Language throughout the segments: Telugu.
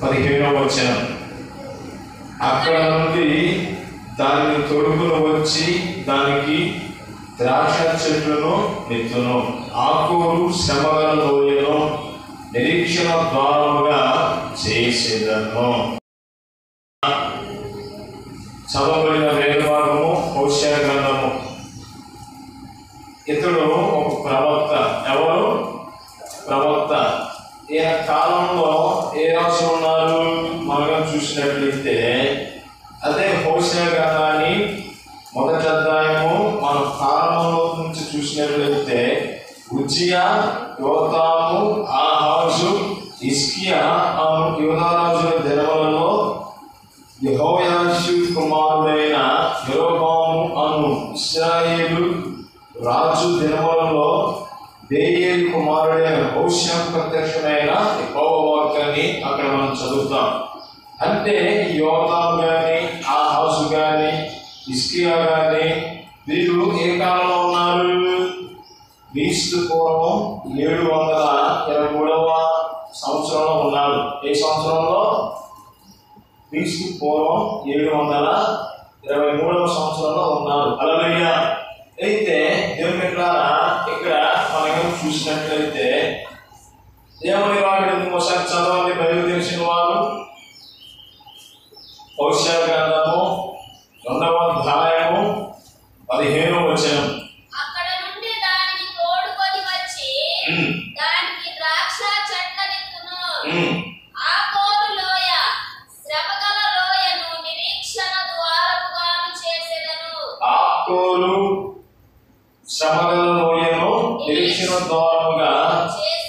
15వ వచనం. అక్కడ నుండి దానిని తొడుగును వచ్చి దానికి ద్రాక్ష చెట్లను నెత్తును. ఆకోరు శ్రమగల లోయను నిరీక్షణ ద్వారముగా చేసేదను. చదవబడిన వేదభాగము హోషేయ గ్రంథము. ఇతడు ఒక ప్రవక్త. ఎవరు? ప్రవక్త. ఈయన కాలంలో ఏ రాజులు ఉన్నారు మనం చూసినట్లయితే అదే హోషేయ గ్రంథాన్ని మొదటి అధ్యాయము మన కాలంలో నుంచి చూసినట్లయితే ఉజ్జియా, యోతాము, ఆహాజు, హిజ్కియా యూదారాజుల దినములలో యెహోయాషు కుమారుడైన యెరోబాము అను ఇశ్రాయేలు రాజు దినములలో బేయేలు కుమారుడైన హోషేయ ప్రత్యక్షమైన యెహోవా వాక్యాన్ని అక్కడ మనం చదువుతాం. అంటే యోతాము కానీ, ఆహాజు కానీ, హిజ్కియా కానీ వీరు ఏ కాలంలో ఉన్నారు? క్రీస్తు పూర్వం 723వ సంవత్సరంలో ఉన్నారు. ఏ సంవత్సరంలో? క్రీస్తు పూర్వం 723వ సంవత్సరంలో ఉన్నారు. హల్లెలూయా. అయితే దేవుని బిడ్డలారా, ఇక్కడ మనం చూసినట్లయితే దేవుని వాక్యం ఒకసారి చదవండి. బైబిల్ తెలిసిన వారు హోషేయ గ్రంథము 2వ అధ్యాయము 15వ వచనం. అక్కడ నుండి దానిని తోడుకొని వచ్చి దానికి ద్రాక్ష చెట్లనెత్తును. ఆకోరు లోయ శ్రమగల లోయను నిరీక్షణ ద్వారముగా చేసెదను. ఆకోరు శ్రమగల లోయను నిరీక్షణ ద్వారముగా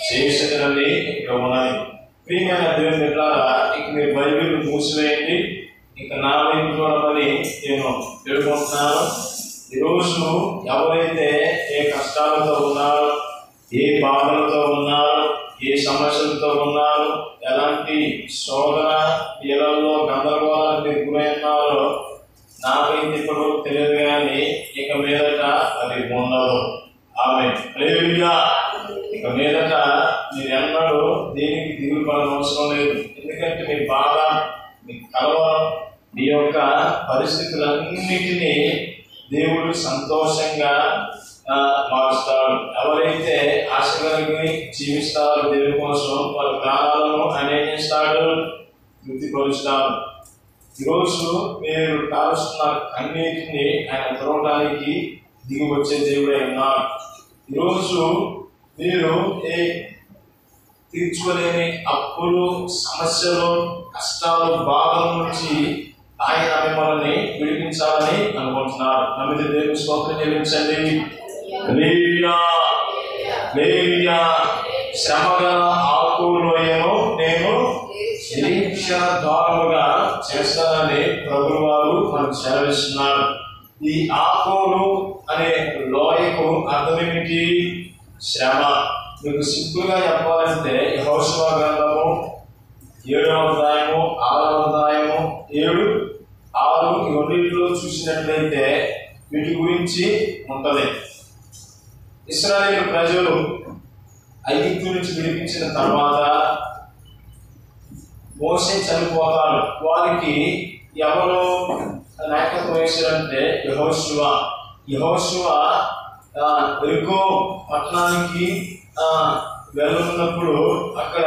చేసేదనని ఇక్కడ ఉన్నది. ప్రియమైన దేవుని బిడ్డలారా, ఇక మీరు బైబిల్ మూసివేయండి. ఇక నా వైపు చూడమని నేను వేడుకుంటున్నాను. ఈరోజు ఎవరైతే ఏ కష్టాలతో ఉన్నారో, ఏ బాధలతో ఉన్నారో, ఏ సమస్యలతో ఉన్నారో, ఎలాంటి శోధన ఇళ్లలో గందరగోళానికి గురైనారో నాకైతే ఇప్పుడు తెలియదు, కానీ ఇక మీదట అది ఉండదు. ఆమె హల్లెలూయా. ఇక మీదట మీరు ఎన్నడూ దేనికి దిగులు పడడం అవసరం లేదు. ఎందుకంటే మీ బాధ, మీ కలవరం, మీ యొక్క పరిస్థితులన్నిటినీ దేవుడు సంతోషంగా మారుస్తాడు. ఎవరైతే ఆశ కలిగి జీవిస్తారో దేవుని కోసం వారి ప్రాణాలను ఆయన ఏం చేస్తాడు? తృప్తిపరుస్తాడు. ఈరోజు మీరు కాలుస్తున్న అన్నిటిని ఆయన తుడవడానికి దిగి వచ్చే దేవుడై ఉన్నాడు. ఈరోజు మీరు తీర్చుకోలేని అప్పులు, సమస్యలు, కష్టాలు, బాధల నుంచి ఆయన మిమ్మల్ని విడిపించాలని అనుకుంటున్నారు. నమ్మితే దేవుని స్తోత్రం చెల్లించండి. హల్లెలూయా. హల్లెలూయా. శ్రమగల ఆకోరు లోయను నేను నిరీక్షణ ద్వారముగా చేస్తానని ప్రభువు వారు మనకు సెలవిస్తున్నారు. ఈ ఆకోరు అనే లోయకు అర్థం ఏమిటి? శ్రమ. మీకు సింపుల్గా చెప్పాలంటే యెహోషువ గ్రంథము 7వ అధ్యాయము 6వ అధ్యాయము 7, 6 ఈ రెండింటిలో చూసినట్లయితే వీటి గురించి ఉంటుంది. ఇశ్రాయేలు ప్రజలు ఐగుప్తు నుంచి విడిపించిన తర్వాత మోషే చనిపోతారు. వారికి ఎవరు నాయకత్వం వహించారంటే యెహోషువ. యెహోషువ ఎరికో పట్టణానికి వెళ్ళున్నప్పుడు అక్కడ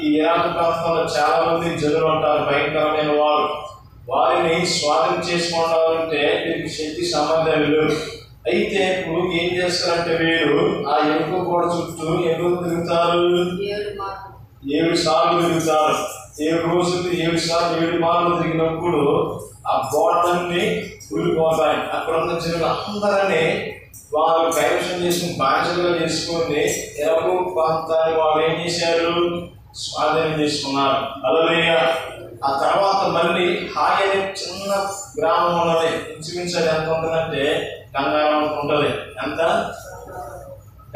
ఈ ఇరాక్ ప్రాంతంలో చాలా మంది జనులు ఉంటారు, భయంకరమైన వారు. వారిని స్వాధీనం చేసుకోవాలంటే వీరికి శక్తి సామర్థ్యాలు లేవు. అయితే ఇప్పుడు ఏం చేస్తారంటే వీరు ఆ ఎరుకో గోడ చుట్టూ ఎరుకు తిరుగుతారు, 7 సార్లు తిరుగుతారు. 7 రోజులు 7 సార్లు 7 మార్లు తిరిగినప్పుడు ఆ గోడలన్నీ కూలిపోతాయి. అక్కడ ఉన్న జనులు అందరినీ వారు కైవసం చేసుకుని బాధ్యతగా చేసుకుని ఎరుకో ప్రాంతాన్ని వాళ్ళు ఏం చేశారు? స్వాధీనం చేసుకున్నారు. హల్లెలూయా. ఆ తర్వాత మళ్ళీ హాయ్ అనే చిన్న గ్రామం ఉన్నది. ఇంచుమించు ఎంత ఉంటుందంటే గంగారం ఉంటుంది. ఎంత?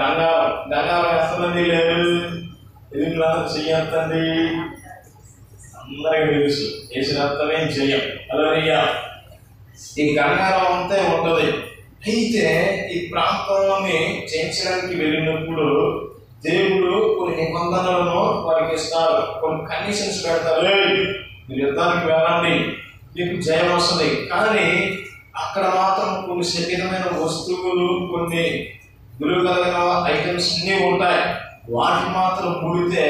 గంగారం ఎంతమంది లేరు? ఎదుగులా చెయ్యంతండి అందరికీ తెలుసు. వేసిన అర్థమే చెయ్యం. హల్లెలూయా. ఈ గంగారం అంతే ఉంటుంది. అయితే ఈ ప్రాంతంలోని జయించడానికి వెళ్ళినప్పుడు దేవుడు కొన్ని నిబంధనలను వారికి ఇస్తారు, కొన్ని కండిషన్స్ పెడతారు. మీరు యుద్ధానికి వెళ్ళండి, మీకు జయం వస్తుంది. కానీ అక్కడ మాత్రం కొన్ని శరీరమైన వస్తువులు, కొన్ని విలువ కలిగిన ఐటమ్స్ అన్నీ ఉంటాయి. వాటికి మాత్రం ముడితే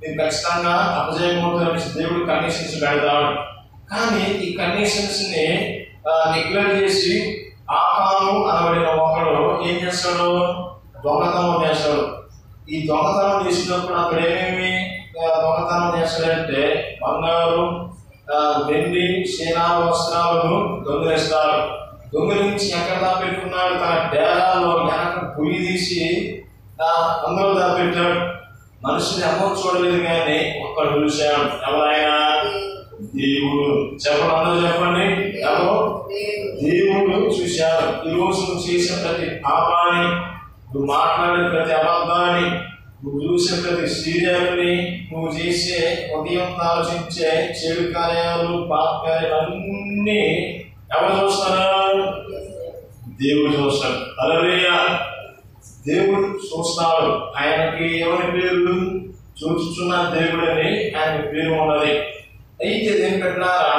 మీరు ఖచ్చితంగా అపజయం అవుతారని దేవుడు కండిషన్స్ పెడతాడు. కానీ ఈ కండిషన్స్ ని నెగ్లెక్ట్ చేసి ఆకాను అనబడిన ఒకడు ఏం చేస్తాడు? దొంగతనం చేస్తాడు. ఈ దొంగతనం చేసినప్పుడు అక్కడ ఏమేమి దొంగతనం చేస్తాడంటే బంగారు, వెండి, సేనా వస్త్రాలను దొంగిలిస్తారు. దొంగిలించి ఎక్కడ దాపెట్టుకున్నాడు? తన డేరాలో వెనక పొయ్యి తీసి అందులో దాపెట్టాడు. మనుషుని ఎవరు చూడలేదు, కానీ ఒక్కడు చూశాడు. ఎవరైనా? దేవుడు. చెప్పండి, అందరూ చెప్పండి. ఎవరు? దేవుడు చూశాడు. ఈ రోజు నువ్వు చేసిన ప్రతి పాపాన్ని, నువ్వు మాట్లాడే ప్రతి అబద్ధాన్ని, నువ్వు చూసే ప్రతి సీరియల్ని, నువ్వు చేసే ఉదయం ఆలోచించే చెడు కార్యాలు, పాప కార్యాలు అన్నీ ఎవరు చూస్తారు? దేవుడు చూస్తాడు. హల్లెలూయా. దేవుడు చూస్తాడు. ఆయనకి ఎవరి పేరు? చూచుచున్న దేవుడని ఆయన పేరు ఉన్నది. అయితే దేని పెట్టారా?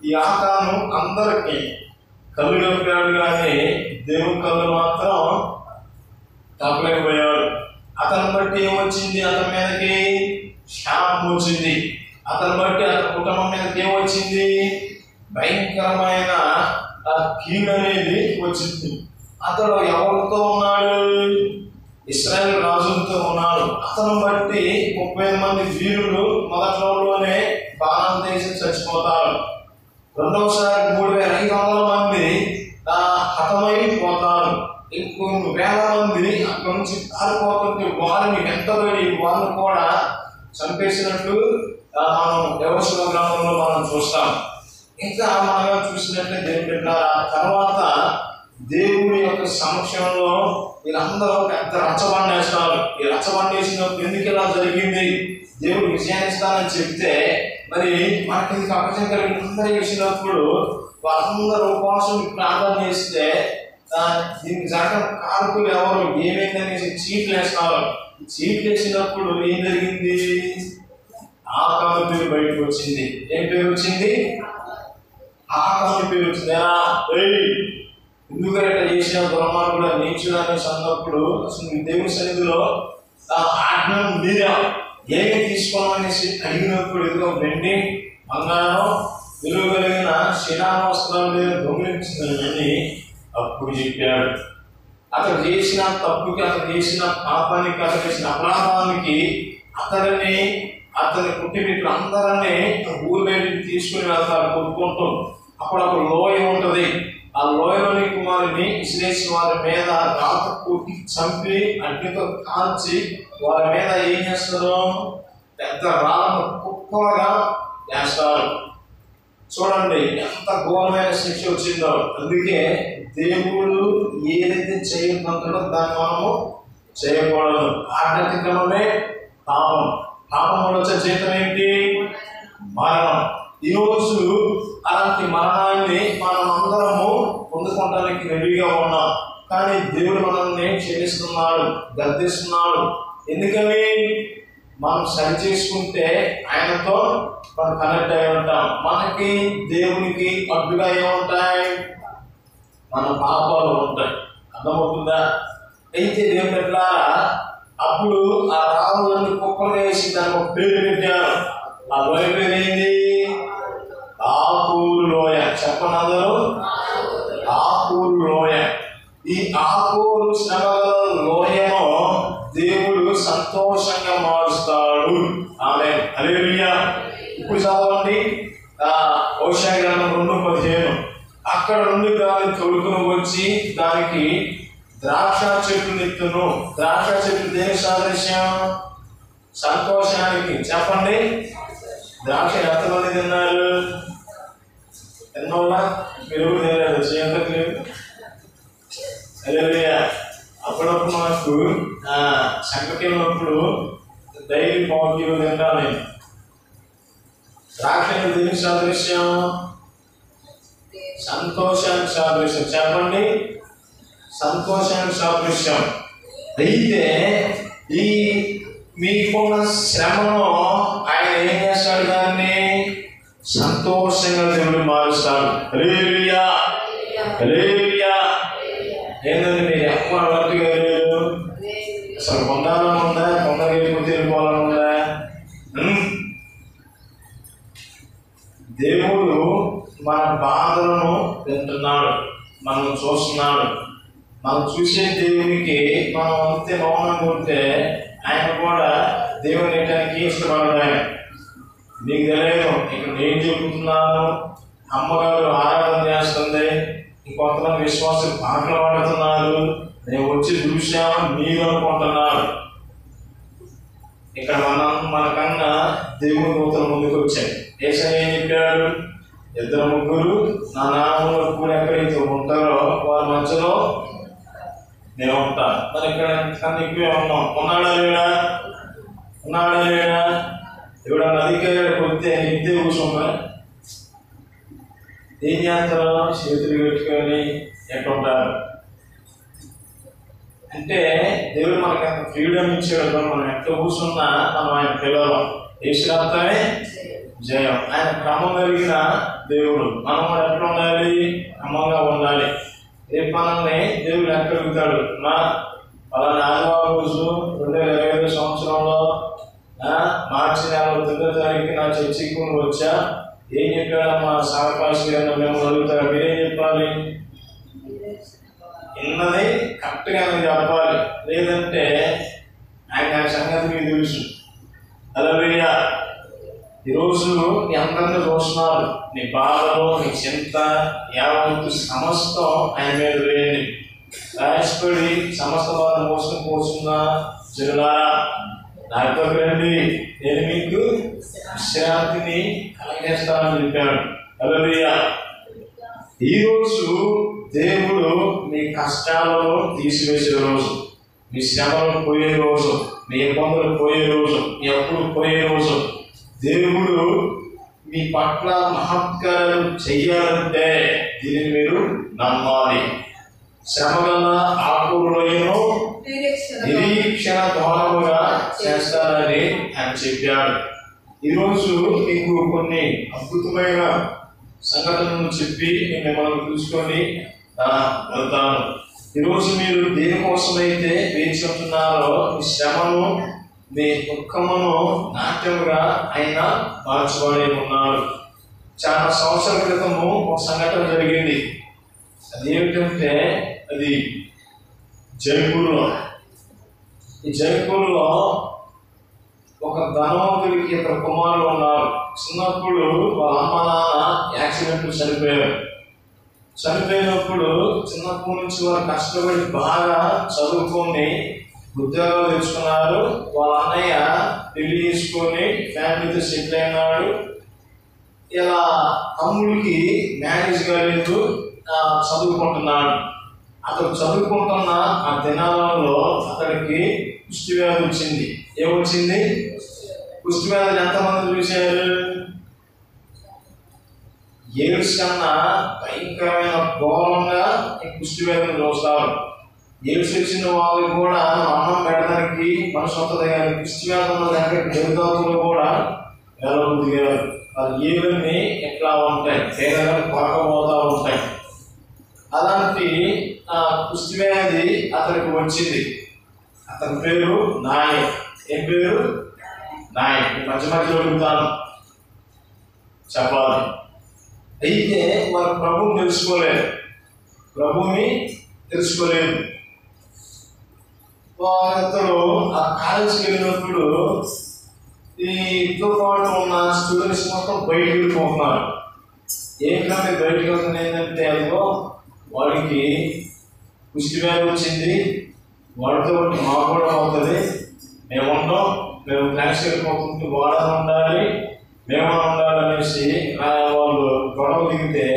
ఈ ఆకాను అందరికీ కళ్ళు కప్పాడు, కానీ దేవుని కళ్ళు మాత్రం తప్పలేకపోయాడు. అతను బట్టి ఏమొచ్చింది? అతని మీదకి శాపం వచ్చింది. అతను బట్టి అతని కుటుంబం మీదకి ఏమొచ్చింది? భయంకరమైన కీడు అనేది వచ్చింది. అతడు ఎవరితో ఉన్నాడు? ఇశ్రాయేలు రాజులతో ఉన్నాడు. అతను బట్టి 30 మంది వీరులు మొదట్లోనే బాణం తీసి చచ్చిపోతారు. రెండవసారి 3500 మంది హతమైపోతారు. ఇంకొన్ని వేల మంది అక్కడి నుంచి పారిపోతుంటే వారిని వెంటబడి వారిని కూడా చంపేసినట్టు మనం యెహోషువ గ్రంథంలో మనం చూస్తాం. ఇంకా మనం చూసినట్లే దేవుడి తర్వాత దేవుడి యొక్క సమక్షంలో వీళ్ళందరూ పెద్ద రచ్చబండ వేస్తారు. ఈ రచ్చబండ వేసినప్పుడు ఎందుకు ఇలా జరిగింది? దేవుడు విజయాన్ని ఇస్తానని చెప్తే మరి మనకి ఇది అపజయం కలిగి అందరూ వేసినప్పుడు వాళ్ళందరూ ఉపవాసం ప్రార్థన చేస్తే దీనికి జరగడం కారకులు ఎవరు, ఏమైందనేసి చీట్లు వేస్తారు. చీట్లు వేసినప్పుడు ఏం జరిగింది? ఆకాను పేరు బయటకు వచ్చింది. ఏం పేరు వచ్చింది? ఆకాను పేరు వచ్చింది. ఎందుకంటే చేసిన దుర్మార్గుడు నీచుడని అన్నప్పుడు అసలు దేవుని సన్నిధిలో ఆజ్ఞను మీరా ఏమి తీసుకోమనేసి అడిగినప్పుడు ఇదిగో వెండి, బంగారం, విలువ కలిగిన శిలావస్త్రాలు మీద దొంగిలించిందని అప్పుడు చెప్పాడు. అతను చేసిన తప్పుకి, అతను చేసిన పాపానికి, అతను చేసిన అపరాధానికి అతని పుట్టినట్లు అందరినీ ఊరు బయటికి తీసుకుని వెళ్తారు కొట్టుకుంటూ. అప్పుడు ఒక లోయ ఉంటుంది. ఆ లోయలోని కుమారుని విశ్లేషి వారి మీద రాత కొట్టి చంపి అగ్నితో కాల్చి వారి మీద ఏం చేస్తారు? పెద్ద రాళ్ళను కుప్పలుగా వేస్తారు. చూడండి ఎంత ఘోరమైన శిక్ష వచ్చిందో. అందుకే దేవుడు ఏదైతే చేయమంటాడో దాన్ని మనము చేయకూడదు. ఆజ్ఞాతిక్రమమే పాపం. పాపం వల్ల వచ్చే జీతం ఏంటి? మరణం. ఈరోజు అలాంటి మరణాన్ని మనం అందరము పొందుకోవడానికి రెడీగా ఉన్నాం. కానీ దేవుడు మనల్ని క్షమిస్తున్నాడు, గద్దిస్తున్నాడు. ఎందుకని? మనం సరి చేసుకుంటే ఆయనతో మనం కనెక్ట్ అయి ఉంటాం. మనకి దేవునికి అడ్డుగా ఏముంటాయి? మన పాపాలు ఉంటాయి. అర్థమవుతుందా? అయితే దేవుని ఎట్లా అప్పుడు ఆ రాళ్ళని కుప్పలు వేసి దానికి ఒక పేరు పెట్టారు. ఆ లోయ పేరు ఏంది? ఆకూరు లోయ. చెప్పండి అందరూ, ఆకూరు లోయ. ఈ ఆకూరు శ్రమల లోయను దేవుడు సంతోషంగా మారుస్తాడు. ఆమేన్, హల్లెలూయా. ఇప్పుడు చదవండి హోషేయ గ్రంథం 2:15. అక్కడ నుండి దాన్ని తొడుకుని వచ్చి దానికి ద్రాక్ష చెట్లు నెత్తును. ద్రాక్ష చెట్లు దేనికి సాదృశ్యం? సంతోషానికి. చెప్పండి, ద్రాక్ష ఎంతమంది తిన్నారు? ఎన్నోళ్ళ మీరు తినలేదు, చేయంతకు లేదు. హల్లెలూయా. అప్పుడప్పుడు మనకు సంకటి ఉన్నప్పుడు డైలీ 1 కిలో తింటాను నేను. ద్రాక్ష దేనికి సాదృశ్యం? సంతోషానికి సాదృశ్యం. చెప్పండి, సంతోషానికి సాదృశ్యం. అయితే ఈ మీకున్న శ్రమను ఆయన ఏం చేస్తాడు? దాన్ని సంతోషంగా దేవుడు మారుస్తాడు. హల్లెలూయా, హల్లెలూయా. ఏంటంటే మీరు ఎక్కువ అలర్ట్గా లేదు, అసలు పొందాలని ఉందా, పొందగలిగిపోతే వెళ్ళిపోవాలని ఉందా? దేవుడు మన బాధలను వింటున్నాడు, మనం చూస్తున్నాడు. మనం చూసే దేవునికి మనం అంతే మౌనంగా ఉంటే ఆయన కూడా దేవుని వేయడానికి ఇష్టపడడు. ఆయన నీకు తెలియదు, ఇక్కడ నేను చెబుతున్నాను, అమ్మగారు ఆరాధన చేస్తుంది, ఇంకొంతమంది విశ్వాసులు పాటలు పాడుతున్నారు, నేను వచ్చి చూశాను మీరు అనుకుంటున్నారు. ఇక్కడ మనకన్నా దేవుని దూతలు ముందుకు వచ్చాయి. యేసయ్య ఏం చెప్పాడు? 2 3 నా నామంలో కూడా ఎక్కడైతే ఉంటారో వారి మధ్యలో నేను ఉంటాను. మరి ఇక్కడ కన్నా ఎక్కువే ఉన్నాం. ఉన్నాడా లేడా? ఉన్నాడా లేడా? ఎవడన్నా అధికారులకు వస్తే ఇంతే కూర్చున్నా ఏం చేస్తారో చేతులు పెట్టుకొని ఎట్టుంటారు అంటే దేవుడు మనకి అంత ఫ్రీడమ్ ఇచ్చాడు. మనం ఎట్లా కూర్చున్నా మనం ఆయన పిల్లలు. యేసురాత్రమే జయం. ఆయన క్రమం కలిగిన దేవుడు. మనం కూడా ఎట్లా ఉండాలి? క్రమంగా ఉండాలి. రేపు మనల్ని దేవుడు ఎక్కడుగుతాడు? మా పలానా ఆదివారం రోజు 2025 సంవత్సరంలో మార్చి 29వ తారీఖు నా చర్చికి వచ్చా, ఏం చెప్పాడమ్మా సాగపాసి గారు మేము అడుగుతారు, మీరేం చెప్పాలి? ఉన్నది కరెక్ట్గా చెప్పాలి, లేదంటే ఆయన సంగతి మీకు తెలుసు. హల్లెలూయా. ఈరోజు నీ అందరినీ చూస్తున్నారు, నీ బాధలు, నీ చింత, యావత్తు సమస్తం ఆయన మీద వేయండి. రాయపడి సమస్త వారిని మోసుకొని పోతున్నా జనులారా నాతో రండి, నేను మీకు విశ్రాంతిని కలిగేస్తానని చెప్పాడు. హల్లెలూయా. ఈరోజు దేవుడు మీ కష్టాలను తీసివేసే రోజు, మీ శ్రమలు పోయే రోజు, మీ ఇబ్బందులు పోయే రోజు, మీ అప్పులు పోయే రోజు. దేవుడు మీ పట్ల మహత్కారం చెయ్యాలంటే దీనిని మీరు నమ్మాలి. శ్రమగల ఆకులను నిరీక్షణ దూరముగా చేస్తారని ఆయన చెప్పాడు. ఈరోజు మీకు కొన్ని అద్భుతమైన సంఘటనలు చెప్పి మిమ్మల్ని చూసుకొని వెళ్తాను. ఈరోజు మీరు దేనికోసమైతే వేచి ఉంటున్నారో మీ శ్రమను, మీ దుఃఖమును నాట్యముగా ఆయన మార్చబడి ఉన్నారు. చాలా సంవత్సరాల క్రితము ఒక సంఘటన జరిగింది. అదేమిటంటే అది జైపూర్లో. ఈ జైపూర్లో ఒక ధనవంతుడికి 2 కుమారులు ఉన్నారు. చిన్నప్పుడు వాళ్ళ అమ్మ నాన్న యాక్సిడెంట్లు చనిపోయారు. చనిపోయినప్పుడు చిన్నప్పటి నుంచి వారు కష్టపడి బాగా చదువుకొని ఉద్యోగాలు తెచ్చుకున్నారు. వాళ్ళ అన్నయ్య పెళ్లి చేసుకొని ఫ్యామిలీతో సెటిల్ అయినాడు. ఇలా తమ్ముడికి మ్యారేజ్ కాలేదు, చదువుకుంటున్నాడు. అతను చదువుకుంటున్న ఆ దినాలలో అతడికి కుష్టి వ్యాధి వచ్చింది. ఏమొచ్చింది? కుష్టి వ్యాధులు ఎంతమంది చూశారు? ఎయిడ్స్ కన్నా భయంకరమైన ఘోరంగా ఈ కుష్టి వ్యాధిని చూస్తారు. ఎయిడ్స్ వచ్చిన వాళ్ళు కూడా అన్నం పెట్టడానికి మనసు వస్తుంది, కానీ కుష్టి వ్యాధి ఉన్న దగ్గర దేవదాతులు కూడా వెళ్ళబుద్దిగారు. వాళ్ళు ఏవన్నీ ఎట్లా ఉంటాయి, పేదగా కొరకపోతూ ఉంటాయి. అలాంటి కుష్టి వ్యాధి అతనికి వచ్చింది. అతని పేరు నాయక్. ఏం పేరు? నాయక్. మధ్య మధ్యలో అడుగుతాను చెప్పాలి. అయితే వారు ప్రభువుని తెలుసుకోలేదు, ప్రభువుని తెలుసుకోలేదు. వారిద్దరు ఆ కాలేజీకి వెళ్ళినప్పుడు ఈ ఇంట్లో పాటు ఉన్న స్టూడెంట్స్ మొత్తం బయటకు వెళ్ళిపోతున్నారు. ఏంటంటే బయటకు వెళ్తుంది ఏంటంటే అదిగో వాడికి కుష్టి వ్యాధి వచ్చింది, వాడితో మాకు కూడా అవుతుంది, మేము ఉంటాం, మేము క్లాస్ వెళ్ళిపోతుంటే వాడని ఉండాలి, మేమని ఉండాలి అనేసి వాళ్ళు గొడవ దిగితే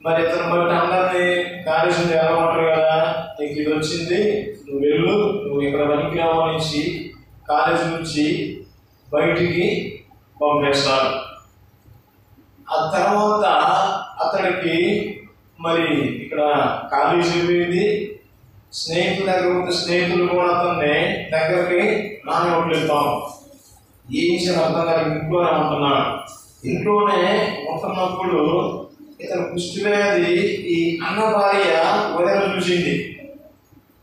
మరి ఇతను బట్టి అందరినీ కాలేజీ నుంచి వెళ్ళమంటారు కదా, నీకు ఇది వచ్చింది, నువ్వు వెళ్ళు, నువ్వు ఇక్కడ పనికిరావు అనేసి కాలేజీ నుంచి బయటికి పంపేస్తారు. ఆ తర్వాత అతడికి మరి ఇక్కడ కాలేజీ అయిపోయింది, స్నేహితుల దగ్గర స్నేహితులు కూడా అతన్ని దగ్గరికి రానివ్వట్లేదు. ఏం చేయాలి అర్థం కాదు. ఇంట్లోనే ఉంటున్నాడు. ఇంట్లోనే ఉంటున్నప్పుడు ఇతను కుష్టి వ్యాధి ఈ అన్న భార్య వదిన చూసింది.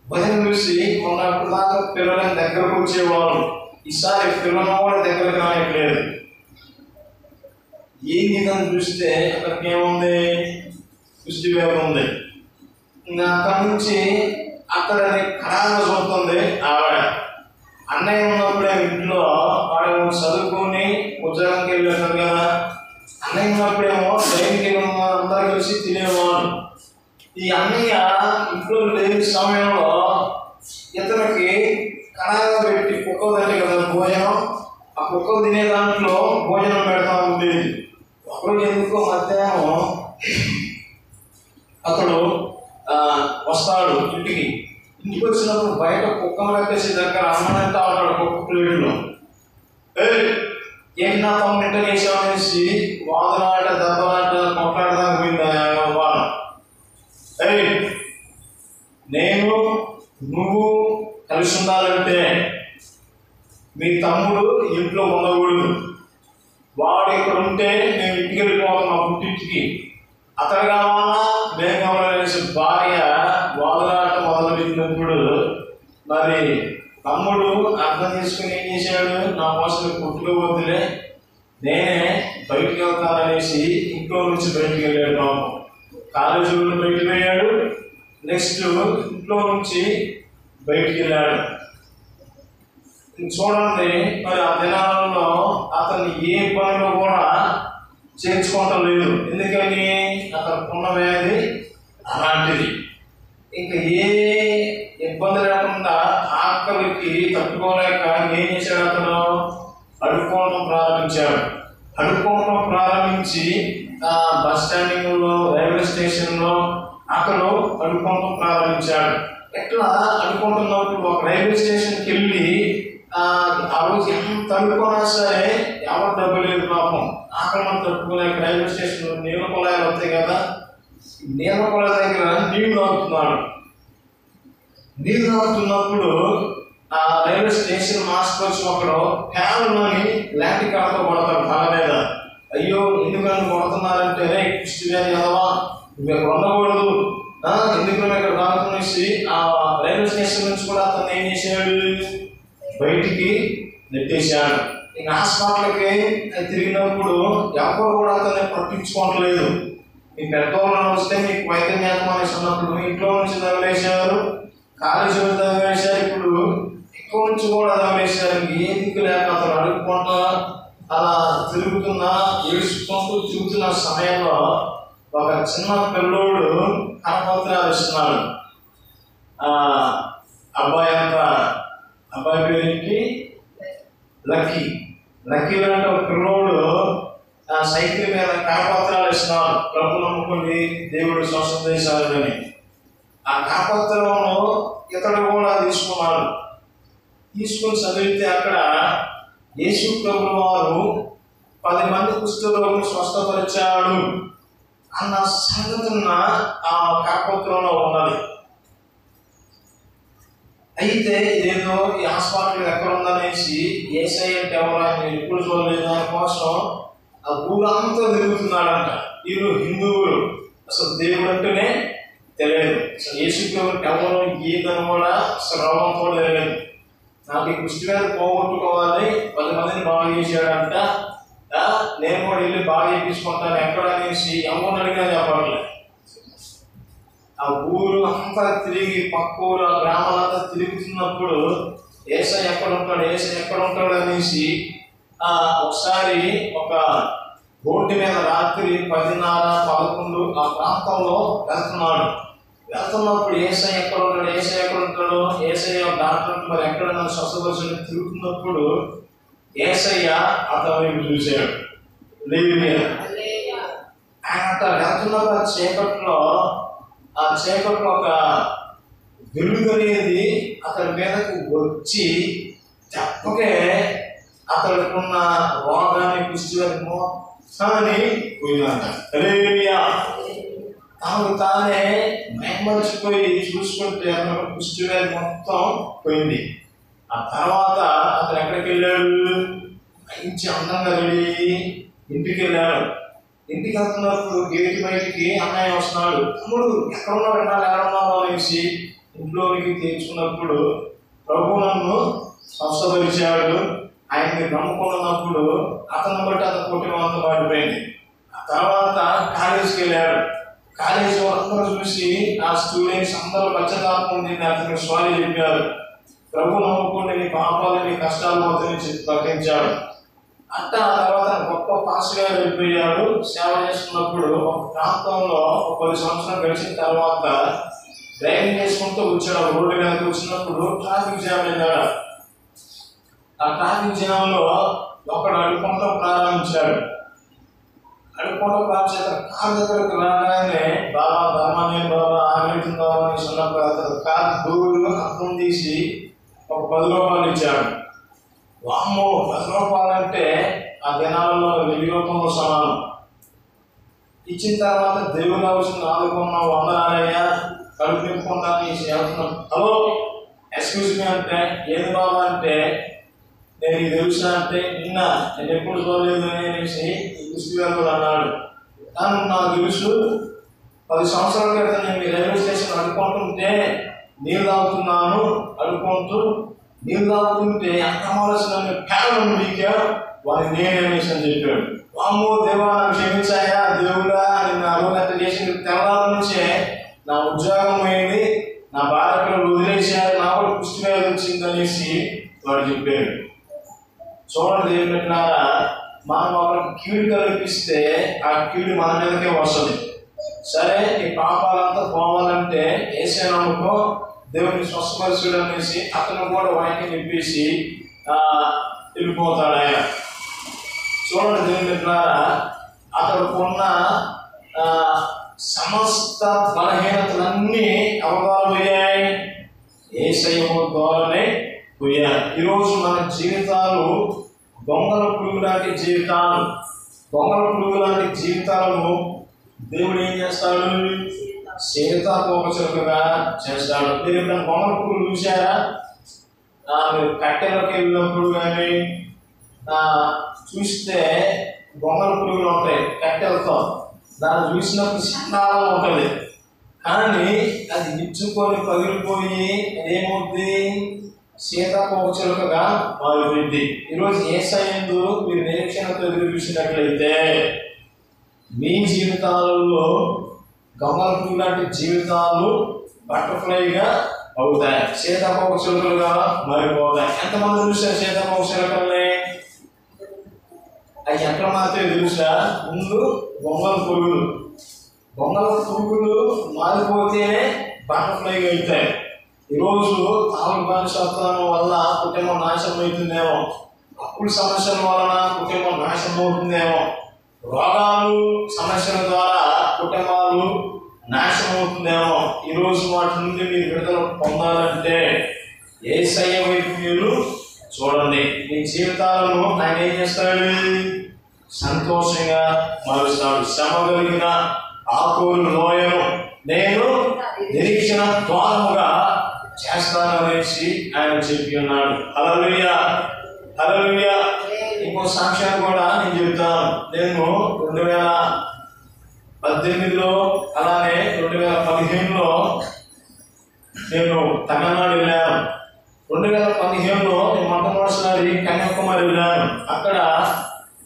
వదిన చూసి మొన్నప్పుడు దాకా పిల్లలని దగ్గరకు వచ్చేవాళ్ళు, ఈసారి పిల్లలు కూడా దగ్గరకు రానిట్లేదు. ఏం ఇదని చూస్తే అక్కడికి ఏముంది, కుష్టి వ్యాధి ఉంది. ఇంకా అక్కడి నుంచి అక్కడని ఖరాగా చూస్తుంది ఆవిడ. అన్నయ్య ఉన్నప్పుడే ఇంట్లో వాడు చదువుకొని ఉద్యోగంకి వెళ్ళేసారు కదా. అన్నయ్య ఉన్నప్పుడేమో ట్రైన్కి అందరూ కలిసి తినేవాడు. ఈ అన్నయ్య ఇంట్లో లేని సమయంలో ఇతనికి ఖరాగా పెట్టి కుక్కలు తింటే కదా భోజనం, ఆ కుక్కలు తినే దాంట్లో భోజనం పెడతా ఉండేది. ఒకరోజు ఎందుకో మధ్యాహ్నం అతడు వస్తాడు ఇంటికి వచ్చినప్పుడు బయట కుక్కను కట్టేసి దగ్గర అన్నంటే ఆడాడు కుక్క ప్లేట్లో. ఏంటి నా తమ్ముంట వేసామనేసి వాదులాట దెబ్బలాట కొట్లాడదాకా పోయింది వాడు. నేను నువ్వు కలిసి ఉండాలంటే మీ తమ్ముడు ఇంట్లో ఉండకూడదు. వాడు ఇక్కడ ఉంటే మేము ఇంటికి వెళ్ళిపోతాం మా పుట్టింటికి. అతడు కావాలా మేము కావాలనేసి భార్య వాదులాట మొదలుపెట్టినప్పుడు మరి తమ్ముడు అర్థం చేసుకుని ఏం చేశాడు, నా కోసం పుట్టుకు వద్దులే నేనే బయటికి వెళ్తాననేసి ఇంట్లో నుంచి బయటికి వెళ్ళాడు. పాపం కాలేజీ నుండి బయటికి వెళ్ళాడు. నెక్స్ట్ ఇంట్లో నుంచి బయటికి వెళ్ళాడు. చూడండి మరి ఆ దినాలలో అతన్ని ఏ పనిలో కూడా చేర్చుకోవటం లేదు. ఎందుకని అతనికి ఉన్న వ్యాధి అలాంటిది. ఇంకా ఏ ఇబ్బంది లేకుండా ఆకలికి తట్టుకోలేక ఏం చేశాడు, అతను అడుక్కోవడం ప్రారంభించాడు. అడుక్కోవడం ప్రారంభించి బస్ స్టాండింగ్లో రైల్వే స్టేషన్లో అతను అడుక్కోవడం ప్రారంభించాడు. ఎట్లా అడుక్కుంటున్నప్పుడు ఒక రైల్వే స్టేషన్కి వెళ్ళి ఆ రోజు ఎంత అడుక్కున్నా సరే ఎవరు డబ్బు లేదు. పాపం ఆకలి తట్టుకోలేక రైల్వే స్టేషన్లో నీళ్ళ పొలాలు వస్తాయి కదా, నీళ్ళ పొలాల దగ్గర నీళ్లు తాగుతున్నాడు. నీళ్లు తాగుతున్నప్పుడు ఆ రైల్వే స్టేషన్ మాస్టర్ వచ్చి ఒకడు ఫ్యాన్లోని లాంటి కాడతో కొడతాడు తల మీద. అయ్యో ఎందుకని కొడుతున్నారంటే కుష్టి వ్యాధి కదవా, నువ్వు ఇక్కడ ఉండకూడదు, ఎందుకు మేము ఇక్కడ తాగుతునేసి ఆ రైల్వే స్టేషన్ నుంచి కూడా అతను ఏం చేశాడు, బయటికి నెట్టేశాడు. ఇంకా హాస్పిటల్కి తిరిగినప్పుడు ఎవరు కూడా అతన్ని పట్టించుకోవట్లేదు. మీ పెద్దవాళ్ళని వస్తే మీకు వైద్యం చేద్దామనేసి ఉన్నప్పుడు ఇంట్లో నుంచి తగిలేశారు, కాలేజీలో తగిలేశారు, ఇప్పుడు ఎక్కువ నుంచి కూడా తగిలేశారు. ఏ దిక్కు లేక అతను అడుక్కుంటా అలా తిరుగుతున్నా ఏడుచుకుంటూ తిరుగుతున్న సమయంలో ఒక చిన్న పిల్లోడు కరపత్రాలు ఇస్తున్నాడు. అబ్బాయి పేరుకి లక్కీ. లక్కీ లాంటి ఒక పిల్లోడు సైకిల్ మీద కరపత్రాలు ఇస్తున్నారు. ప్రభు నమ్ముకుని దేవుడు స్వస్థత చేశారని. ఆ కరపత్రంలో ఇతడు కూడా తీసుకున్నాడు. తీసుకుని చదివితే అక్కడ యేసు ప్రభువు వారు 10 మంది కుష్ఠరోగులను స్వస్థపరిచాడు అన్న సంగతున్న ఆ కరపత్రంలో ఉన్నది. అయితే ఇదేదో ఈ హాస్పిటల్ ఎక్కడ ఉందనేసి యేసయ్య అంటే ఎవరు ఆయన ఎప్పుడు చూడలేదు దానికోసం ఆ ఊరంతా తిరుగుతున్నాడంట. వీళ్ళు హిందువులు, అసలు దేవుడు అంటేనే తెలియదు. అసలు యేసు ప్రభువుకి ఎవరు ఏదని కూడా అసలు రోగంతో తెలియదు. నాకు ఈ కుష్టి వ్యాధి పోగొట్టుకోవాలి, 10 మందిని బాగా చేశాడంట, నేను కూడా వెళ్ళి బాగా చేయించుకుంటాను ఎక్కడ అనేసి ఎవరిని అడిగినా చెప్పట్లేదు. ఆ ఊరు అంతా తిరిగి పక్క ఊరు ఆ గ్రామాలంతా తిరుగుతున్నప్పుడు యేసయ్య ఎక్కడ ఉంటాడు అనేసి ఒకసారి ఒక బోర్డు మీద రాత్రి 10:30, 11 ఆ ప్రాంతంలో వెళ్తున్నప్పుడు యేసయ్య ఎక్కడ ఉంటాడు, యేసయ్య డాక్టర్ మరి ఎక్కడ నన్ను స్వస్థపరిచి తిరుగుతున్నప్పుడు యేసయ్య అతను చూశాడు. ఆయన అట్లా వెళ్తున్నప్పుడు ఆ చీకట్లో ఒక వెలుగు అనేది అతని మీదకు వచ్చి చెప్పకే అతడుకున్న రోగాన్ని కుష్టి మొత్తాన్ని పోయిందంట. తనకు తానే మైమరచిపోయి చూసుకుంటే అతను కుష్టి వ్యాధి మొత్తం పోయింది. ఆ తర్వాత అతను ఎక్కడికి వెళ్ళాడు? మంచి అందంగా రెడీ ఇంటికి వెళ్ళాడు. ఇంటికి వెళ్తున్నప్పుడు గేటు బయటికి అన్నయ్య వస్తున్నాడు. తమ్ముడు ఎక్కడ ఉన్నాడు, ఎక్కడున్నావు అనేసి ఇంట్లోనికి తెచ్చుకున్నప్పుడు ప్రభు నన్ను స్వస్థపరిచాడు. ఆయన్ని నమ్ముకున్నప్పుడు అతను బట్టి అతను కుటుంబంతో పడిపోయింది. ఆ తర్వాత కాలేజీకి వెళ్ళాడు. కాలేజీ అందరూ చూసి ఆ స్టూడెంట్స్ అందరూ పశ్చాత్తాపం పొంది అతనికి సారీ చెప్పారు. ప్రభు నమ్ముకుంటే నీ పాపాలు నీ కష్టాలు మొత్తం తగ్గించాడు. అంటే ఆ తర్వాత గొప్ప పాస్గా వెళ్ళిపోయాడు. సేవ చేస్తున్నప్పుడు ఒక ప్రాంతంలో 10 సంవత్సరాలు గడిచిన తర్వాత డ్రైవింగ్ చేసుకుంటూ వచ్చాడు. రోడ్డు మీదకి వచ్చినప్పుడు ట్రాఫిక్ జామ్ అయ్యాడు. ఆ ట్రాఫిక్ జామ్లో ఒకడు అడుక్కుంటూ ప్రారంభించాడు. అడుక్కుంటూ ప్రారంభించాడు. కారు దగ్గరకు రాగానే బాబా ధర్మాన్ని బాబా ఆగలితుందా అని అన్నప్పుడు అతను కారు దూరంలో అర్థం తీసి ఒక 10 రూపాయలు ఇచ్చాడు. వామ్మో 10 రూపాయలు అంటే ఆ దినాలలో 1000 రూపాయలు సమానం. ఇచ్చిన తర్వాత దేవుడు అవసరం ఆదుకున్నావు, వందనాలయ్యా, కడుపు నింపుకుంటాను వెళ్తున్నాం. హలో ఎక్స్క్యూజ్ మీ అంటే ఏది బాబా అంటే నేను ఇది తెలుసా అంటే నేను ఎప్పుడు చూడలేదు అనేసి ఈ కుస్తీ గారు అన్నాడు. కానీ నాకు తెలుసు 10 సంవత్సరాల క్రితం నేను మీ రైల్వే స్టేషన్ అడుక్కుంటుంటే నీళ్ళు తాగుతున్నాను, నీళ్ళు తాగుతుంటే అక్కమాల్సిన పేదలు మీకా వారిని నేనేసి అని చెప్పాడు. వామ్మో దేవా నాకు క్షమించాయా దేవుడా, నేను అరుగట్ట చేసిన తెల్లవారు నుంచే నా ఉద్యోగం పోయింది, నా బాధకులు వదిలేశారు, నా కూడా కుష్టి వ్యాధి వచ్చింది అనేసి వాడు చెప్పాడు. చూడండి దేవుని బిడ్డలారా, మనం ఒకరికి కీడు కల్పిస్తే ఆ కీడు మన మీదకే వస్తుంది. సరే ఈ పాపాలంతా పోవాలంటే యేసే నమ్ముకో, దేవుని స్వస్థపరచుడు అనేసి అతను కూడా వాక్యం నింపేసి వెళ్ళిపోతాడు ఆయన. చూడండి దేవుని బిడ్డలారా, అతడుకున్న సమస్త బలహీనతలన్నీ అవగాహనయ్యాయి, యేసయ్య ద్వారానే పోయాయి. ఈరోజు మన జీవితాలు దొంగల పురుగు లాంటి జీవితాలను దేవుడు ఏం చేస్తాడు? సీతాకోకచులుగా చేస్తాడు. మీరు ఎప్పుడైనా దొంగల పురుగులు చూసారా? మీరు కట్టెలోకి వెళ్ళినప్పుడు కానీ చూస్తే దొంగల పురుగులు ఉంటాయి కట్టెలతో. దాన్ని చూసినప్పుడు చిన్నారం ఉంటుంది, కానీ అది ఇచ్చుకొని పగిలిపోయి అదేమవుద్ది? సీతాకోకచులుకగా మారిపోయింది. ఈరోజు యేసయ్యందు మీరు నిరీక్షణతో ఎదురు చూసినట్లయితే మీ జీవితాలలో దొంగల పురుగు లాంటి జీవితాలు బటర్ఫ్లైగా అవుతాయి, సీతాకోకచులుకలుగా మారిపోతాయి. ఎంతమంది చూసారు సీతాకోకచులుకల్ని? అవి ఎక్కడ మాత్రమే తెలుసా? ముందు దొంగల పురుగులు మారిపోతేనే బటర్ఫ్లైగా అవుతాయి. ఈరోజు తాగుబానిసత్వం వల్ల కుటుంబం నాశనం అవుతుందేమో, అప్పుల సమస్యల వలన కుటుంబం నాశనం అవుతుందేమో, రోగాలు సమస్యల ద్వారా కుటుంబాలు నాశనం అవుతుందేమో. ఈరోజు వాటి నుండి మీరు విడుదల పొందాలంటే యేసయ్య వైపు మీరు చూడండి. మీ జీవితాలను ఆయన ఏం చేస్తాడు? సంతోషంగా మారుస్తాడు. శ్రమ కలిగిన ఆకూరు లోయను నేను నిరీక్షణ ద్వారముగా చేస్తాననేసి ఆయన చెప్పి ఉన్నాడు. హల్లెలూయా, హల్లెలూయా. ఇంకో సాక్ష్యాన్ని కూడా నేను చెప్తాను. నేను 2018లో అలానే 2015లో నేను తమిళనాడు వెళ్ళాను. 2015లో నేను మొట్టమొదటిసారి కన్యాకుమారి వెళ్ళాను. అక్కడ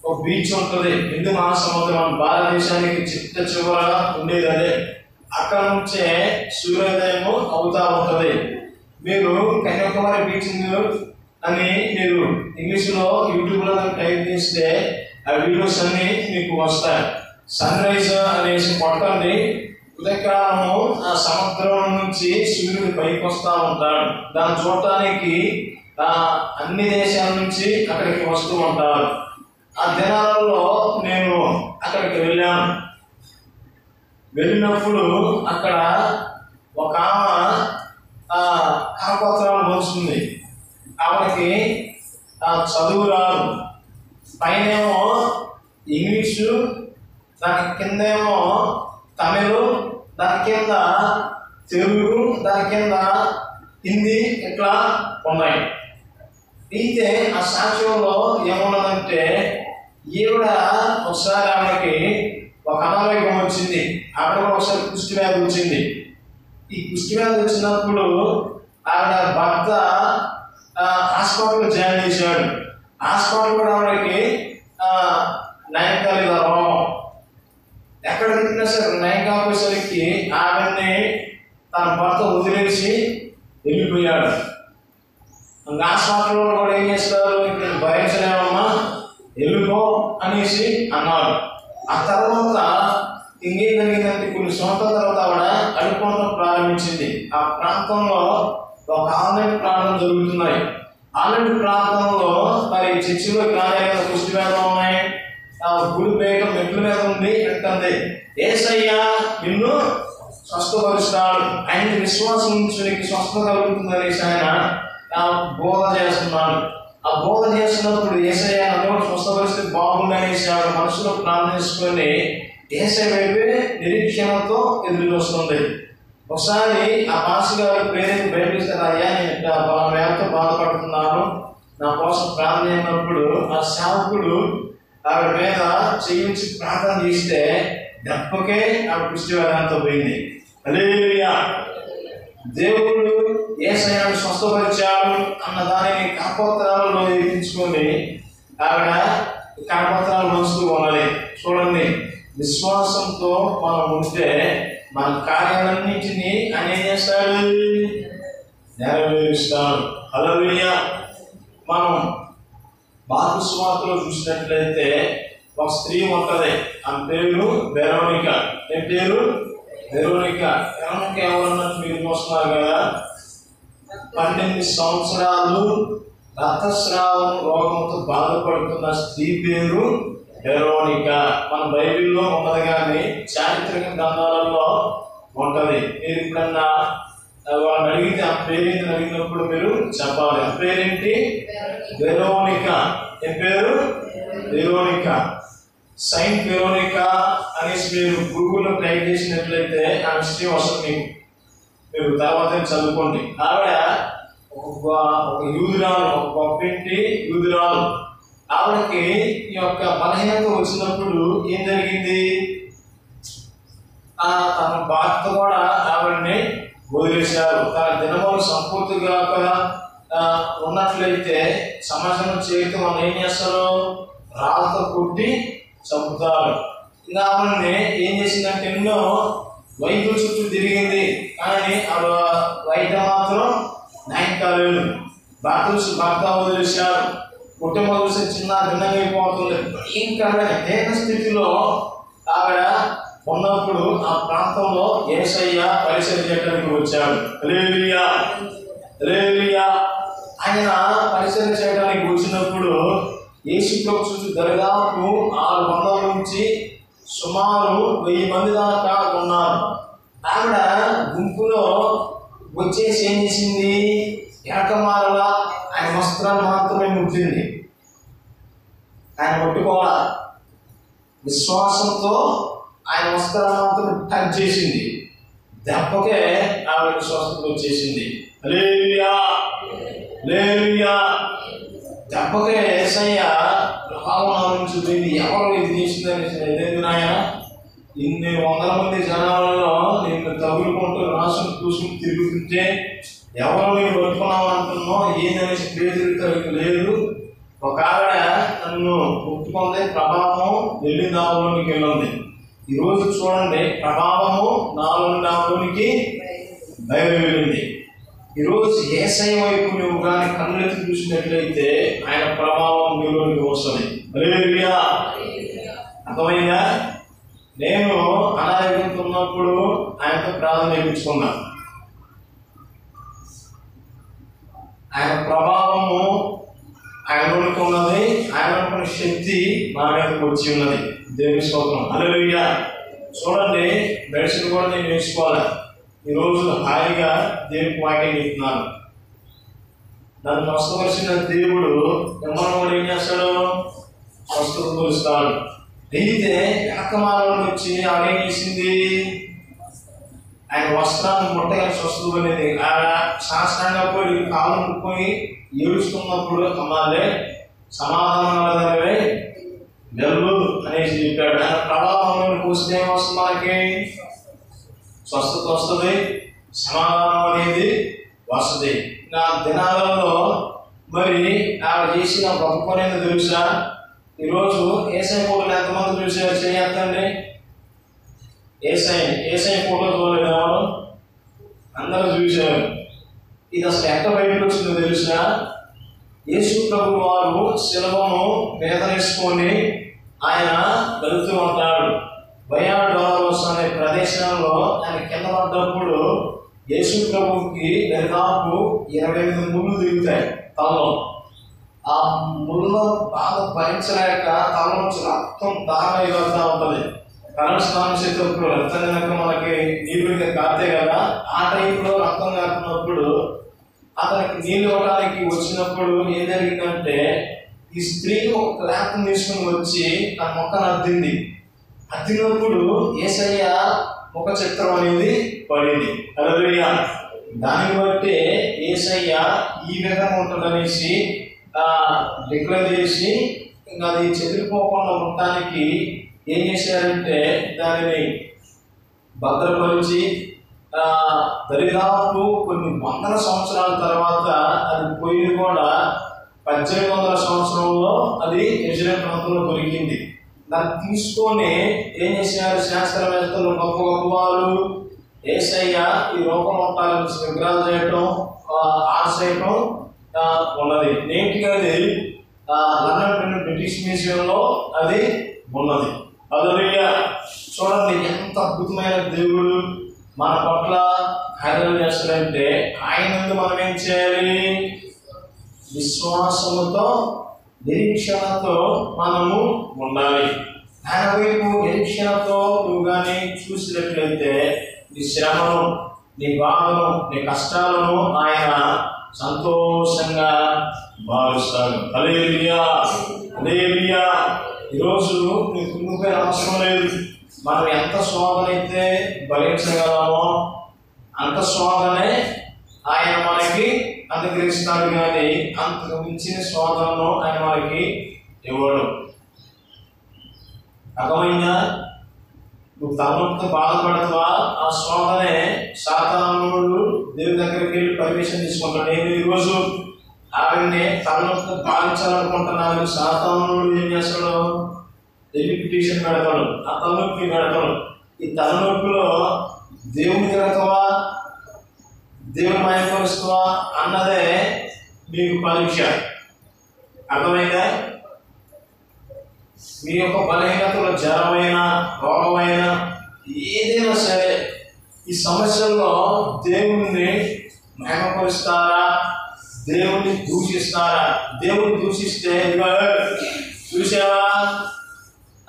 ఒక బీచ్ ఉంటుంది, హిందూ మహాసముద్రం, భారతదేశానికి చిట్ట చివర ఉండేది అదే. అక్కడ నుంచే సూర్యోదయం అవుతా ఉంటుంది. మీరు కన్యాకుమారి బీచ్ అని మీరు ఇంగ్లీష్లో యూట్యూబ్లో టైప్ చేస్తే ఆ వీడియోస్ అన్నీ మీకు వస్తాయి. సన్ రైజ్ అనేసి కొట్టండి, ఉదయకాలము ఆ సముద్రం నుంచి సూర్యుడు పైకి వస్తూ ఉంటాడు. దాన్ని చూడటానికి అన్ని దేశాల నుంచి అక్కడికి వస్తూ ఉంటారు. ఆ దినాలలో నేను అక్కడికి వెళ్ళినప్పుడు అక్కడ ఒక ఆమె కరపత్రాలు మోస్తుంది. ఆమెకి చదువు రాదు, పైనేమో ఇంగ్లీషు, దాని కిందేమో తమిళ్, దాని కింద తెలుగు, దాని కింద హిందీ ఇట్లా ఉన్నాయి. అయితే ఆ సాక్ష్యంలో ఏమున్నదంటే ఈవిడ ఒకసారి ఆమెకి ఒక అనారోగ్యం వచ్చింది. ఆవిడ ఒకసారి కుష్టి వ్యాధి వచ్చింది. ఈ కుష్టి వ్యాధి వచ్చినప్పుడు ఆవిడ భర్త హాస్పిటల్లో జాయిన్ చేశాడు. హాస్పిటల్ కూడా ఆవిడకి నయం కాలేదు. రోగం ఎక్కడ తిట్టినా సరే నయం కాకపోయేసరికి ఆవిడని తన భర్త వదిలేసి వెళ్ళిపోయాడు. హాస్పిటల్లో కూడా ఏం చేస్తారు, నేను భరించలేమమ్మా వెళ్ళిపో అనేసి అన్నారు. ఆ తర్వాత ఇంకేం జరిగిందంటే కొన్ని సంవత్సరాల తర్వాత ఆవిడ అడుక్కోవడం ప్రారంభించింది. ఆ ప్రాంతంలో ఒక ఆన్లైన్ ప్రాంతం జరుగుతున్నాయి. ఆన్లైన్ ప్రాంతంలో మరి చర్చిలో కార్యాలయ కుష్టి వ్యాధులు ఉన్నాయి. గుడి పేట మెట్ల మీద ఉంది అంటుంది, యేసయ్యా నిన్ను స్వస్థపరుస్తాడు, ఆయన విశ్వాసం నుంచి నీకు స్వస్థత కలుగుతుంది అనేసి ఆయన బోధ చేస్తున్నాడు. ఆ బోధ చేస్తున్నప్పుడు యేసయ్యా నన్ను స్వస్థపరిస్తే బాగుంది అనేసి ఆవిడ మనసులో ప్రార్థించుకొని యేసయ్య వైపే నిరీక్షణతో ఎదురు వస్తుంది. ఒకసారి ఆ పాస్టర్ గారు ప్రేరేపి బయటకు అయ్యా నేను వేళతో బాధపడుతున్నాను, నా కోసం ప్రార్థన అయినప్పుడు ఆ సేవకుడు ఆవిడ మీద చేయించి ప్రార్థన చేస్తే దెబ్బకే ఆవిడ కుష్టి వ్యాధితో పోయింది. హల్లెలూయా. దేవుడు యేసయ్యను స్వస్థపరిచాడు అన్న దానిని కరపత్రాలలో ఎక్కించుకొని ఆవిడ కరపత్రాలు మోస్తూ ఉన్నది. చూడండి, విశ్వాసంతో మనం ఉంటే మన కార్యాలన్నింటినీ ఆయన ఏం చేస్తాడు, నెరవేరుస్తాడు. హల్లెలూయా. మనం మార్కు సువార్తలో చూసినట్లయితే ఒక స్త్రీ ఉంటుంది, ఆమె పేరు వెరోనిక. ఏం పేరు? వెరోనిక. వెరోనిక ఎవరన్నట్టు మీరు చూస్తున్నారు కదా, 12 సంవత్సరాలు రక్తస్రావం రోగంతో బాధపడుతున్న స్త్రీ పేరు వెరోనిక. మన బైబిల్లో ఉన్నది కానీ చారిత్రక గ్రంథాలలో ఉంటుంది. మీరు ఎప్పుడన్నా వాళ్ళని అడిగితే ఆ పేరేంటి అడిగినప్పుడు మీరు చెప్పాలి. ఆ పేరేంటి? వెరోనిక. ఏ పేరు? వెరోనిక. సెయింట్ వెరోనిక అనేసి మీరు గూగుల్లో టైప్ చేసినట్లయితే ఆ విషయం వస్తుంది. మీరు తర్వాత చదువుకోండి. ఆవిడ ఒక యూదురాలు, ఒక గొప్పింటి యూదురాలు. ఆవిడకి ఈ యొక్క బలహీనత వచ్చినప్పుడు ఏం జరిగింది, తన భర్త కూడా ఆవిడని వదిలేశారు. తన దినములు సంపూర్తిగా ఉన్నట్లయితే సమాజం చేతి వాళ్ళు ఏం చేస్తారు, రాళ్ళతో కొట్టి చంపుతారు. ఇంకా ఆవిడని ఏం చేసిందంటే ఎన్నో వైద్యుల చుట్టూ తిరిగింది, కానీ ఆవిడ వైద్యం మాత్రం నయం కాలేదు. భర్త వదిలేశారు. కుటుంబం చూసి చిన్న భిన్నంగా అయిపోతుంది. ఇంకా దేన స్థితిలో ఆవిడ ఉన్నప్పుడు ఆ ప్రాంతంలో యేసయ్య పరిచయం చేయడానికి వచ్చాడు. హల్లెలూయా. హల్లెలూయా. ఆయన పరిచయం చేయడానికి వచ్చినప్పుడు యేసుప్రభు చుట్టూ దరిదాపు 600 నుంచి సుమారు 1000 మంది దాకా ఉన్నారు. ఆవిడ గుంపులో వచ్చేసి ఏం చేసింది, ఏకమారలా ఆయన వస్త్రాలు మాత్రమే ముట్టింది. ఆయన ముట్టుకోవాల, విశ్వాసంతో ఆయన వస్త్రాలు మాత్రం టచ్ చేసింది. దెబ్బకే ఆవిడ స్వస్థత వచ్చేసింది. హల్లెలూయా. హల్లెలూయా. దెబ్బకే యేసయ్య ప్రభావం నుంచి పోయింది. ఎవరు ఇది చేసిందని ఇదేంటి నాయన, ఇన్ని 100 మంది జనాలలో నేను తగులుకుంటూ రాసులు చూసుకుని తిరుగుతుంటే ఎవరు నేను పట్టుకున్నావు అంటున్నావు, ఏందనేసి పేరు లేదు. ఒక ఆవిడ నన్ను ముట్టుకుంది, ప్రభావం వెళ్ళి నాలోనికి వెళ్ళింది. ఈరోజు చూడండి, ప్రభావము నాలోనికి బయలు వెళ్ళింది. ఈరోజు యేసయ్య వైపు నువ్వు కానీ కళ్ళెత్తి చూసినట్లయితే ఆయన ప్రభావం నీలోనికి వస్తుంది. హల్లెలూయా. అర్థమైందా? నేను అనారోగ్యంతో ఉన్నప్పుడు ఆయనతో ప్రార్థన చేయించుకున్నా. ఆయన ప్రభావము ఆయనలోనికి ఉన్నది, ఆయనలోని శక్తి నా మీదకి వచ్చి ఉన్నది. దేవుని స్తోత్రం. హల్లెలూయా. చూడండి, మెడిసిన్ కూడా నేను నేర్చుకోవాలి. ఈరోజు హాయిగా దేవునికి వాక్యం చెప్తున్నాను. నన్ను స్వస్థపరిచిన దేవుడు మిమ్మల్ని కూడా ఏం చేస్తాడు, స్వస్థపరుస్తాడు. అయితే ఏకమాలను వచ్చి ఆవిడ ఏం చేసింది, ఆయన వస్త్రాన్ని ముట్టగాల్సి వస్తుంది. ఆ శాస్త్రంగా పోయి కాలు ముక్కుని ఏడుస్తున్నప్పుడు అమ్మాలే సమాధానం వెళ్ళు అనేసి చెప్పాడు. ఆయన ప్రభావంలో కూర్చుని ఏమొస్తుంది, మనకి స్వస్థత వస్తుంది, సమాధానం అనేది వస్తుంది. నా దినాలలో మరి ఆవిడ చేసిన గొప్ప పని ఏందో తెలుసా? ఈరోజు ఏసై ఫోటోలు ఎంతమంది చూసారు? చేయొద్దండి. ఏసై ఫోటో చూడలేదు ఎవరు? అందరూ చూశారు. ఇది అసలు ఎక్కడ బయటకు వచ్చిందో తెలుసా? యేసు ప్రభు వారు శిలువను వేదనేసుకొని ఆయన వెళుతూ ఉంటాడు. బయాడోరస్ అనే ప్రదేశంలో ఆయన కింద పడ్డప్పుడు యేసు ప్రభుకి దాదాపు 28 ముళ్ళు దిగుతాయి తలలో. ఆ ముళ్ళు బాగా భరించలేక తల నుంచి రక్తం దారై వెళ్తూ ఉంటుంది. కరణ స్నానం చేసేటప్పుడు రక్తం కనుక మనకి నీళ్ళుగా కాతే కదా, ఆ టైంలో రక్తం కాకున్నప్పుడు అతనికి నీళ్ళు ఇవ్వడానికి వచ్చినప్పుడు ఏం జరిగిందంటే, ఈ స్త్రీ ఒక క్లాప్ తీసుకుని వచ్చి నా మొక్కను అద్దింది. అద్దినప్పుడు యేసయ్య ముఖ చిత్రం అనేది పడింది. హల్లెలూయా. దాన్ని బట్టి యేసయ్య ఈ విధంగా ఉంటుందనేసి డిక్లేర్ చేసి ఇంకా అది చెదిరిపోకుండా ఉండటానికి ఏం చేశారంటే దానిని భద్రపరిచి దరిదాపు కొన్ని వందల సంవత్సరాల తర్వాత అది పోయి కూడా 1800 సంవత్సరంలో అది యెరూషలేము ప్రాంతంలో దొరికింది. దాన్ని తీసుకొని ఏం చేశారు శాస్త్రవేత్తలు, గొప్ప గొప్ప వారు, యేసయ్య ఈ రూపం ఉంటారని విగ్రహాలు చేయటం, ఆర్ట్స్ చేయటం ఉన్నది. నేటిగా అది లండన్ బ్రిటిష్ మ్యూజియంలో అది ఉన్నది. హల్లెలూయా. చూడండి ఎంత అద్భుతమైన దేవుడు మన పట్ల కార్యాలు చేస్తాడంటే, ఆయన మనం ఏం చేయాలి? విశ్వాసముతో నిరీక్షణతో మనము ఉండాలి. ఆయన వైపు నిరీక్షణతో నువ్వు కానీ చూసినట్లయితే నీ శ్రమను, నీ బాధను, నీ కష్టాలను ఆయన సంతోషంగా భావిస్తాడు. హల్లెలూయా, హల్లెలూయా. ఈరోజు నీకు కుంగిపోయిన అవసరం లేదు. మనం ఎంత శోధన అయితే భరించగలమో అంత శోధనే ఆయన మనకి అనుగ్రహిస్తాడు, కానీ అంతకు మించిన శోధనను ఆయన మనకి ఇవ్వడు. అర్థమైందా? నువ్వు తలనొప్పితో బాధపడతావా? ఆ శోధనే సాతానుడు దేవుడి దగ్గరికి వెళ్ళి పర్మిషన్ తీసుకుంటాడు. నేను ఈరోజు ఆవిడ్ని తలనొప్పితో బాధించాలనుకుంటున్నాను. సాతానుడు ఏం చేస్తాడు? వెళ్ళి పిటిషన్ పెడతాడు, ఆ తలనొప్పి పెడతాడు. ఈ తలనొప్పిలో దేవుని తిరగతావా, దేవుని మహిమపరుస్తావా అన్నదే మీకు పరీక్ష. అర్థమైందా? మీ యొక్క బలహీనతలో జ్వరమైన, రోగమైన, ఏదైనా సరే ఈ సమస్యల్లో దేవుణ్ణి మహిమపరుస్తారా, దేవుణ్ణి దూషిస్తారా? దేవుణ్ణి దూషిస్తే చూసావా,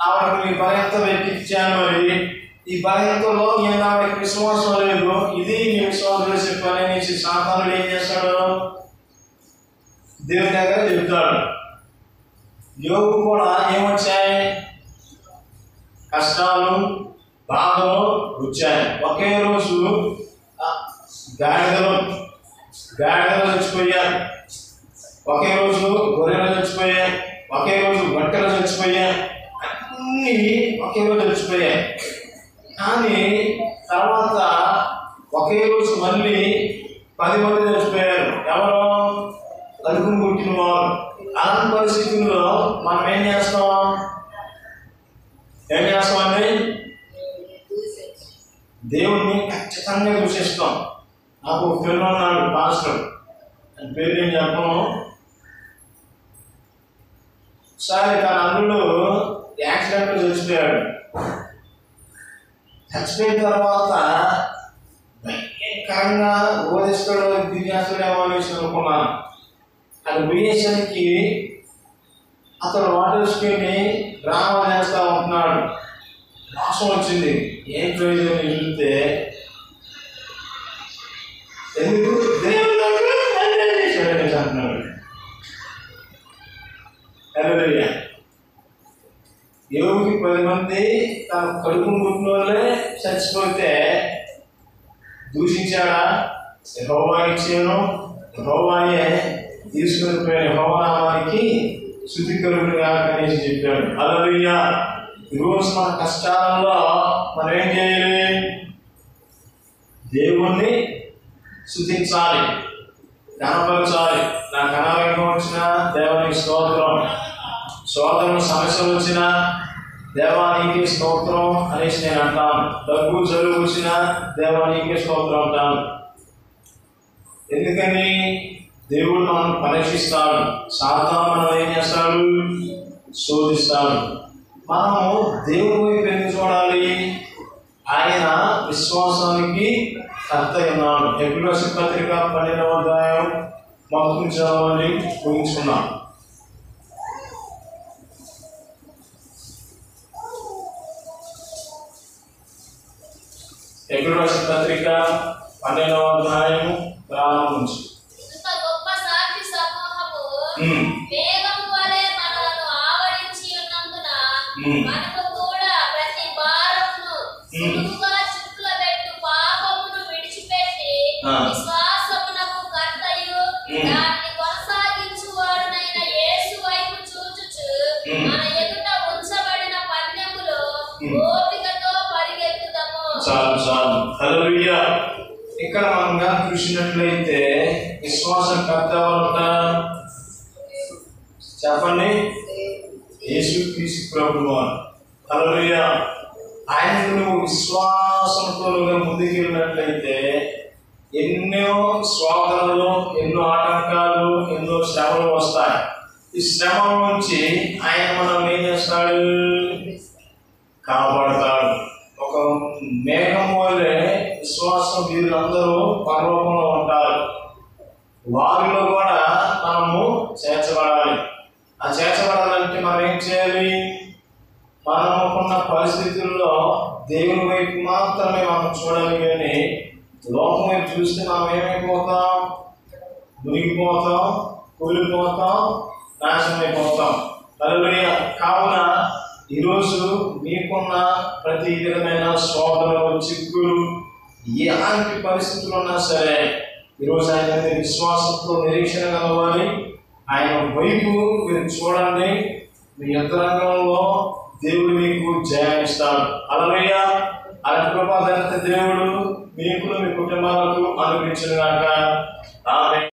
ఆవిడకి మీ బలహీనత వ్యక్తించాను, మరి ఈ బలహీనతలో నేను ఆవిడకి విశ్వాసం లేదు, ఇది నీ విశ్వాసం చేసే పని అనేసి సాతానుడు ఏం చేస్తాడు? దేవుని దగ్గర చెప్తాడు. యోగు కూడా ఏమొచ్చాయి? కష్టాలు, బాధలు వచ్చాయి. ఒకే రోజు గాడిదలు చచ్చిపోయారు, ఒకే రోజు గొర్రెలు చచ్చిపోయాయి, ఒకే రోజు బట్టలు చచ్చిపోయాయి, అన్నీ ఒకే రోజు చచ్చిపోయాయి. కానీ తర్వాత ఒకే రోజు మళ్ళీ 10 మంది చచ్చిపోయారు. ఎవరు? కలుపును పుట్టిన వారు. అలాంటి పరిస్థితుల్లో మనం ఏం చేస్తామండి? దేవుణ్ణి ఖచ్చితంగా దూషిస్తాం. నాకు ఒక ఫ్రెండ్ ఉన్నాడు, పాస్టర్, అని పేరు నేను చెప్పను. ఒకసారి తన అల్లుడు యాక్సిడెంట్లో చచ్చిపోయాడు. చచ్చిపోయిన తర్వాత భయంకరంగా ఓదిస్తాడో దిగేస్తాడేమో అనేసి అనుకున్నాను. అది పోయేసరికి అతను వాటర్ వేసుకొని డ్రామా చేస్తూ ఉంటున్నాడు. మోసం వచ్చింది. ఏం ప్రయోజనం చూస్తే ఎందుకు దేవుడు అంటున్నాడు. హల్లెలూయా. యోగుకి 10 మంది తన కడుపును పుట్టిన వాళ్ళే చచ్చిపోతే దూషించాడా? యెహోవా ఇచ్చాను, యెహోవాయే తీసుకుని పోయిన యెహోవా నామానికి స్తుతి కలుగునుగా అనేసి చెప్పాడు. హల్లెలూయా. ఈరోజు మన కష్టాలలో మనం ఏం చేయాలి? దేవుణ్ణి స్తుతించాలి, కనపరచాలి. నాకు అనారోగ్యం వచ్చినా దేవానికి స్తోత్రం, సోదరులు సమస్యలు వచ్చినా దేవానికి స్తోత్రం అనేసి నేను అంటాను. దగ్గు జలుబు వచ్చినా దేవానికి స్తోత్రం అంటాను. ఎందుకని? దేవుడు మనం పరీక్షిస్తాడు, సాతాను మనం ఏం చేస్తాడు? శోధిస్తాడు. మనము దేవుడి వైపు ఎందుకు చూడాలి? ఆయన విశ్వాసానికి కర్త ఉన్నాడు. ఎఫెసీయుల పత్రిక 12వ అధ్యాయం మొదటి చదవండి, ఊహించుకున్నాం. ఎఫెసీయుల పత్రిక 12వ అధ్యాయం ప్రారంభం నుంచి. ఇంత గొప్ప సాక్షి సమూహము మేఘము వలె మనలను ఆవరించి ఉన్నందున మనకు కూడా ప్రతి భారమును సులువుగా చుట్టులబెట్టు పాపమును విడిచిపెట్టి విశ్వాసమునకు కర్తయు దానిని కొనసాగించువాడునైన యేసు వైపు చూచుచు మన ఎదుట ఉంచబడిన పన్నెములో ఓపికతో పరిగెత్తుదము. చాలు చాలు. హల్లెలూయా. ఇక్కడ మనం చూసినట్లయితే విశ్వాసం కర్త ఎవరు? చెప్పండి. యేసుక్రీస్తు ప్రభువు. హల్లెలూయా. ఆయనకు నువ్వు విశ్వాసంతో ముందుకు వెళ్ళినట్లయితే ఎన్నో శోధనలు, ఎన్నో ఆటంకాలు, ఎన్నో శ్రమలు వస్తాయి. ఈ శ్రమల నుంచి ఆయన మనం ఏం చేస్తాడు? కాపాడుతాడు. ఒక మేఘం వల్లే విశ్వాసం వీరులందరూ పరలోకంలో ఉంటారు. వారిలో కూడా మనము చేర్చబడాలి. ఆ చేర్చబడాలంటే మనం ఏం చేయాలి? మనకున్న పరిస్థితుల్లో దేవుని వైపు మాత్రమే మనం చూడాలి. కానీ లోకం వైపు చూస్తే మనం ఏమైపోతాం? మునిగిపోతాం, కూలిపోతాం, నాశనం అయిపోతాం. హల్లెలూయా. కావున ఈరోజు మీకున్న ప్రతి విధమైన శోధనలు, చిక్కులు, ఎలాంటి పరిస్థితులు ఉన్నా సరే ఈరోజు ఆయన విశ్వాసంతో నిరీక్షణ కలవాలి. ఆయన వైపు మీరు చూడండి. మీ యంత్రాంగంలో దేవుడు మీకు జయాన్నిస్తాడు. హల్లెలూయా. అలాంటి కృప దేవుడు మీకు, మీ కుటుంబాలకు అనుగ్రహించును గాక. ఆమేన్.